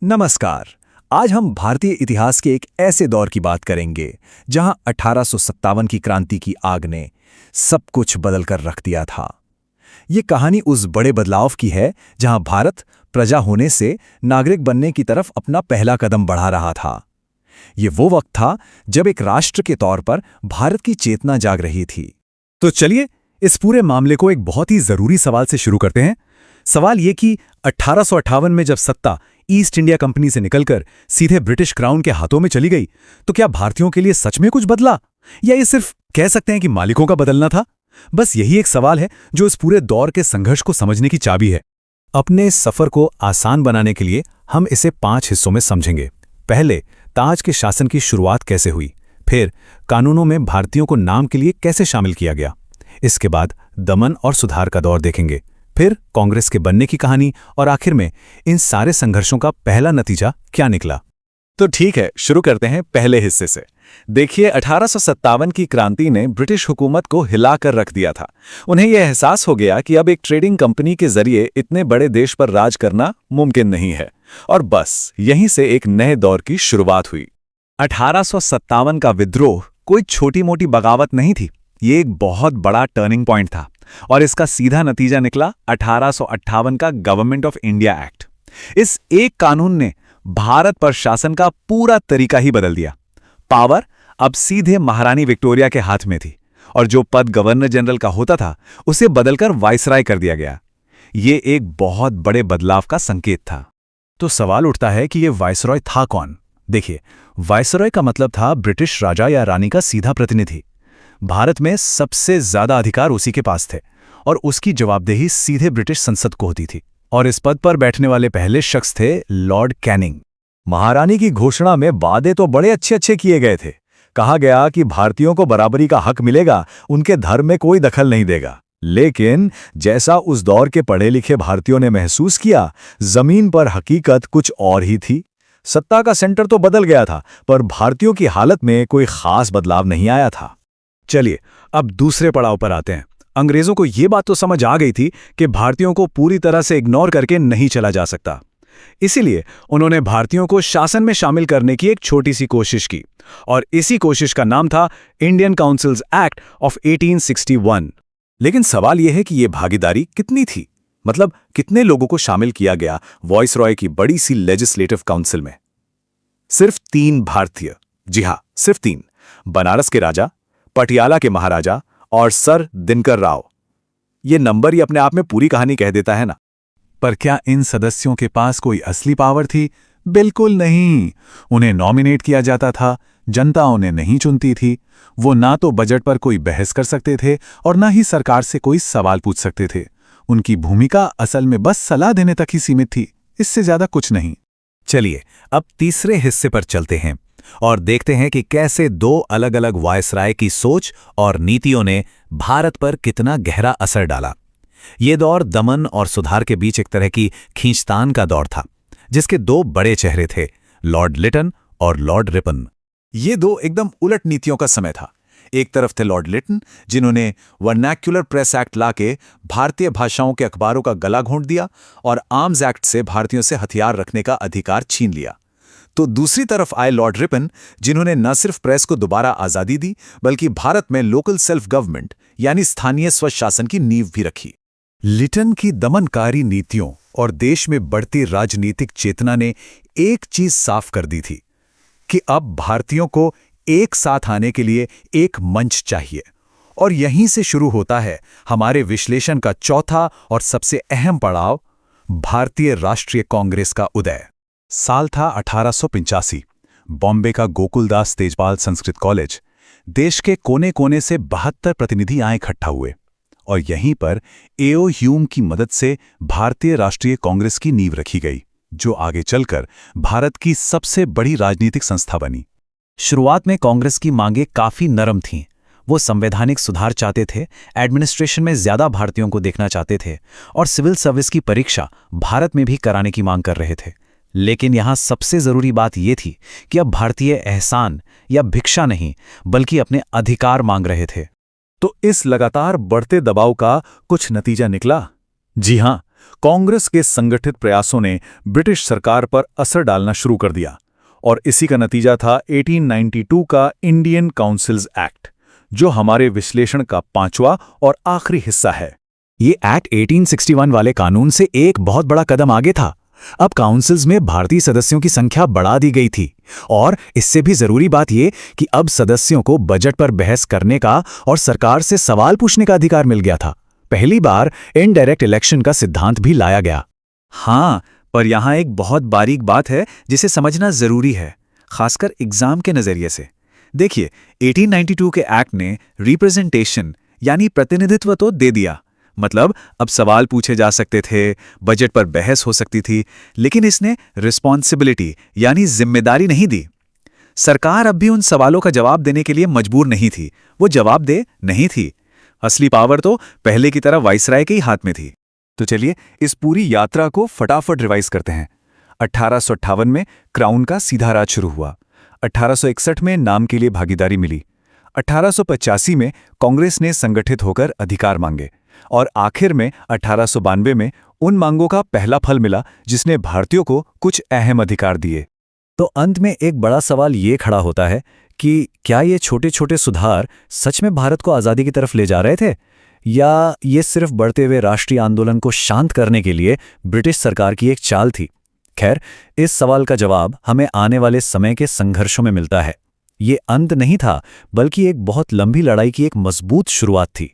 नमस्कार। आज हम भारतीय इतिहास के एक ऐसे दौर की बात करेंगे जहां 1857 की क्रांति की आग ने सब कुछ बदल कर रख दिया था। ये कहानी उस बड़े बदलाव की है जहां भारत प्रजा होने से नागरिक बनने की तरफ अपना पहला कदम बढ़ा रहा था। ये वो वक्त था जब एक राष्ट्र के तौर पर भारत की चेतना जाग रही थी। तो चलिए इस पूरे मामले को एक बहुत ही जरूरी सवाल से शुरू करते हैं। सवाल ये कि 1858 में जब सत्ता ईस्ट इंडिया कंपनी से निकलकर सीधे ब्रिटिश क्राउन के हाथों में चली गई, तो क्या भारतीयों के लिए सच में कुछ बदला, या ये सिर्फ कह सकते हैं कि मालिकों का बदलना था? बस यही एक सवाल है जो इस पूरे दौर के संघर्ष को समझने की चाबी है। अपने सफर को आसान बनाने के लिए हम इसे 5 हिस्सों में समझेंगे। पहले, ताज के शासन की शुरुआत कैसे हुई, फिर कानूनों में भारतीयों को नाम के लिए कैसे शामिल किया गया, इसके बाद दमन और सुधार का दौर देखेंगे, फिर कांग्रेस के बनने की कहानी, और आखिर में इन सारे संघर्षों का पहला नतीजा क्या निकला। तो ठीक है, शुरू करते हैं पहले हिस्से से। देखिए, 1857 की क्रांति ने ब्रिटिश हुकूमत को हिला कर रख दिया था। उन्हें यह एहसास हो गया कि अब एक ट्रेडिंग कंपनी के जरिए इतने बड़े देश पर राज करना मुमकिन नहीं है, और बस यहीं से एक नए दौर की शुरुआत हुई। 1857 का विद्रोह कोई छोटी मोटी बगावत नहीं थी, ये एक बहुत बड़ा टर्निंग पॉइंट था, और इसका सीधा नतीजा निकला 1858 का गवर्नमेंट ऑफ इंडिया एक्ट। इस एक कानून ने भारत पर शासन का पूरा तरीका ही बदल दिया। पावर अब सीधे महारानी विक्टोरिया के हाथ में थी, और जो पद गवर्नर जनरल का होता था उसे बदलकर वाइसराय कर दिया गया। ये एक बहुत बड़े बदलाव का संकेत था। तो सवाल उठता है कि ये वाइसरॉय था कौन? देखिए, वाइसरॉय का मतलब था ब्रिटिश राजा या रानी का सीधा प्रतिनिधि। भारत में सबसे ज्यादा अधिकार उसी के पास थे, और उसकी जवाबदेही सीधे ब्रिटिश संसद को होती थी। और इस पद पर बैठने वाले पहले शख्स थे लॉर्ड कैनिंग। महारानी की घोषणा में वादे तो बड़े अच्छे किए गए थे। कहा गया कि भारतीयों को बराबरी का हक मिलेगा, उनके धर्म में कोई दखल नहीं देगा। लेकिन जैसा उस दौर के पढ़े लिखे भारतीयों ने महसूस किया, जमीन पर हकीकत कुछ और ही थी। सत्ता का सेंटर तो बदल गया था, पर भारतीयों की हालत में कोई खास बदलाव नहीं आया था। चलिए अब दूसरे पड़ाव पर आते हैं। अंग्रेजों को यह बात तो समझ आ गई थी कि भारतीयों को पूरी तरह से इग्नोर करके नहीं चला जा सकता। इसीलिए उन्होंने भारतीयों को शासन में शामिल करने की एक छोटी सी कोशिश की, और इसी कोशिश का नाम था इंडियन काउंसिल्स एक्ट ऑफ 1861। लेकिन सवाल यह है कि यह भागीदारी कितनी थी, मतलब कितने लोगों को शामिल किया गया वॉइसरॉय की बड़ी सी लेजिस्लेटिव काउंसिल में? सिर्फ 3 भारतीय। जी हां, सिर्फ 3। बनारस के राजा, पटियाला के महाराजा और सर दिनकर राव। ये नंबर ही अपने आप में पूरी कहानी कह देता है ना। पर क्या इन सदस्यों के पास कोई असली पावर थी? बिल्कुल नहीं। उन्हें नॉमिनेट किया जाता था, जनता उन्हें नहीं चुनती थी। वो ना तो बजट पर कोई बहस कर सकते थे और ना ही सरकार से कोई सवाल पूछ सकते थे। उनकी भूमिका असल में बस सलाह देने तक ही सीमित थी, इससे ज्यादा कुछ नहीं। चलिए अब तीसरे हिस्से पर चलते हैं और देखते हैं कि कैसे 2 अलग अलग वायसराय की सोच और नीतियों ने भारत पर कितना गहरा असर डाला। ये दौर दमन और सुधार के बीच एक तरह की खींचतान का दौर था, जिसके 2 बड़े चेहरे थे, लॉर्ड लिटन और लॉर्ड रिपन। ये 2 एकदम उलट नीतियों का समय था। एक तरफ थे लॉर्ड लिटन, जिन्होंने वर्नैक्युलर प्रेस एक्ट लाके भारतीय भाषाओं के अखबारों का गला घोंट दिया और आर्म्स एक्ट से भारतीयों से हथियार रखने का अधिकार छीन लिया। तो दूसरी तरफ आए लॉर्ड रिपन, जिन्होंने न सिर्फ प्रेस को दोबारा आजादी दी, बल्कि भारत में लोकल सेल्फ गवर्नमेंट यानी स्थानीय स्वशासन की नींव भी रखी। लिटन की दमनकारी नीतियों और देश में बढ़ती राजनीतिक चेतना ने एक चीज साफ कर दी थी कि अब भारतीयों को एक साथ आने के लिए एक मंच चाहिए। और यहीं से शुरू होता है हमारे विश्लेषण का चौथा और सबसे अहम पड़ाव, भारतीय राष्ट्रीय कांग्रेस का उदय। साल था 1885। बॉम्बे का गोकुलदास तेजपाल संस्कृत कॉलेज। देश के कोने कोने से 72 प्रतिनिधि यहाँ इकट्ठा हुए, और यहीं पर एओ ह्यूम की मदद से भारतीय राष्ट्रीय कांग्रेस की नींव रखी गई, जो आगे चलकर भारत की सबसे बड़ी राजनीतिक संस्था बनी। शुरुआत में कांग्रेस की मांगें काफी नरम थीं। वो संवैधानिक सुधार चाहते थे, एडमिनिस्ट्रेशन में ज्यादा भारतीयों को देखना चाहते थे, और सिविल सर्विस की परीक्षा भारत में भी कराने की मांग कर रहे थे। लेकिन यहां सबसे जरूरी बात यह थी कि अब भारतीय एहसान या भिक्षा नहीं, बल्कि अपने अधिकार मांग रहे थे। तो इस लगातार बढ़ते दबाव का कुछ नतीजा निकला? जी हां, कांग्रेस के संगठित प्रयासों ने ब्रिटिश सरकार पर असर डालना शुरू कर दिया और इसी का नतीजा था 1892 का इंडियन काउंसिल्स एक्ट, जो हमारे विश्लेषण का 5वां और आखिरी हिस्सा है। ये एक्ट 1861 वाले कानून से एक बहुत बड़ा कदम आगे था। अब काउंसिल्स में भारतीय सदस्यों की संख्या बढ़ा दी गई थी और इससे भी जरूरी बात यह कि अब सदस्यों को बजट पर बहस करने का और सरकार से सवाल पूछने का अधिकार मिल गया था। पहली बार इनडायरेक्ट इलेक्शन का सिद्धांत भी लाया गया। हाँ, पर यहाँ एक बहुत बारीक बात है जिसे समझना जरूरी है, खासकर एग्जाम के नजरिए से। देखिए, 1892 के एक्ट ने रिप्रेजेंटेशन यानी प्रतिनिधित्व तो दे दिया, मतलब अब सवाल पूछे जा सकते थे, बजट पर बहस हो सकती थी, लेकिन इसने रिस्पॉन्सिबिलिटी यानी जिम्मेदारी नहीं दी। सरकार अब भी उन सवालों का जवाब देने के लिए मजबूर नहीं थी, वो जवाब दे नहीं थी। असली पावर तो पहले की तरह वाइसराय के ही हाथ में थी। तो चलिए इस पूरी यात्रा को फटाफट रिवाइज करते हैं। 1858 में क्राउन का सीधा राज शुरू हुआ। 1861 में नाम के लिए भागीदारी मिली। 1885 में कांग्रेस ने संगठित होकर अधिकार मांगे और आखिर में 1892 में उन मांगों का पहला फल मिला जिसने भारतीयों को कुछ अहम अधिकार दिए। तो अंत में एक बड़ा सवाल ये खड़ा होता है कि क्या ये छोटे छोटे सुधार सच में भारत को आज़ादी की तरफ ले जा रहे थे, या ये सिर्फ बढ़ते हुए राष्ट्रीय आंदोलन को शांत करने के लिए ब्रिटिश सरकार की एक चाल थी? खैर, इस सवाल का जवाब हमें आने वाले समय के संघर्षों में मिलता है। ये अंत नहीं था, बल्कि एक बहुत लंबी लड़ाई की एक मजबूत शुरुआत थी।